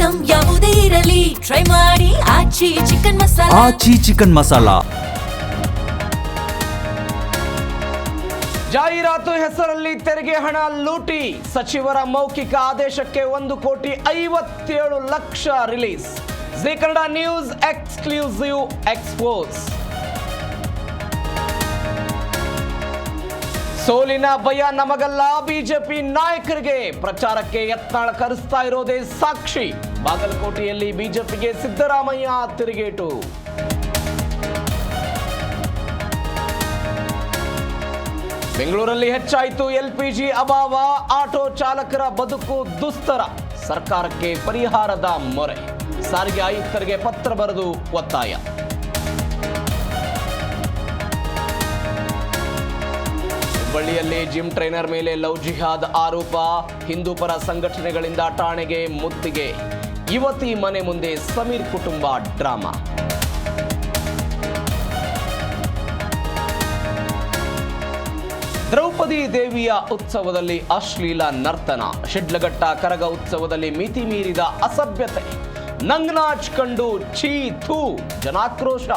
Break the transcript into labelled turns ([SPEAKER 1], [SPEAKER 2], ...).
[SPEAKER 1] Item ಯಾವುದೇ ಇರಲಿ try ಮಾಡಿ ಆಚಿ ಚಿಕನ್ ಮಸಾಲಾ.
[SPEAKER 2] ಆಚಿ ಚಿಕನ್ ಮಸಾಲಾ.
[SPEAKER 3] ಜಾಹೀರಾತು ಹೆಸರಲ್ಲಿ ತೆರಿಗೆ ಹಣ ಲೂಟಿ, ಸಚಿವರ ಮೌಖಿಕ ಆದೇಶಕ್ಕೆ 1,57,00,000 release. Zee Kannada news exclusive expose. ಸೋಲಿನ ಭಯ ನಮಗಲ್ಲ, ಬಿಜೆಪಿ ನಾಯಕರಿಗೆ ಪ್ರಚಾರಕ್ಕೆ ಯತ್ನಾಳ್ ಕರೆಸ್ತಾ ಇರೋದೇ ಸಾಕ್ಷಿ. ಬಾಗಲಕೋಟೆಯಲ್ಲಿ ಬಿಜೆಪಿಗೆ ಸಿದ್ದರಾಮಯ್ಯ ತಿರುಗೇಟು. ಬೆಂಗಳೂರಲ್ಲಿ ಹೆಚ್ಚಾಯಿತು ಎಲ್ಪಿಜಿ ಅಭಾವ, ಆಟೋ ಚಾಲಕರ ಬದುಕು ದುಸ್ತರ. ಸರ್ಕಾರಕ್ಕೆ ಪರಿಹಾರದ ಮೊರೆ, ಸಾರಿಗೆ ಆಯುಕ್ತರಿಗೆ ಪತ್ರ ಬರೆದು ಒತ್ತಾಯ. ಹುಬ್ಬಳ್ಳಿಯಲ್ಲಿ ಜಿಮ್ ಟ್ರೈನರ್ ಮೇಲೆ ಲವ್ ಜಿಹಾದ್ ಆರೋಪ, ಹಿಂದೂಪರ ಸಂಘಟನೆಗಳಿಂದ ಠಾಣೆಗೆ ಮುತ್ತಿಗೆ. ಯುವತಿ ಮನೆ ಮುಂದೆ ಸಮೀರ್ ಕುಟುಂಬ ಡ್ರಾಮಾ. ದ್ರೌಪದಿ ದೇವಿಯ ಉತ್ಸವದಲ್ಲಿ ಅಶ್ಲೀಲ ನರ್ತನ, ಶಿಡ್ಲಘಟ್ಟ ಕರಗ ಉತ್ಸವದಲ್ಲಿ ಮಿತಿ ಮೀರಿದ ಅಸಭ್ಯತೆ, ನಂಗ್ನಾಚ್ ಕಂಡು ಛೀ ಥೂ ಜನಾಕ್ರೋಶ.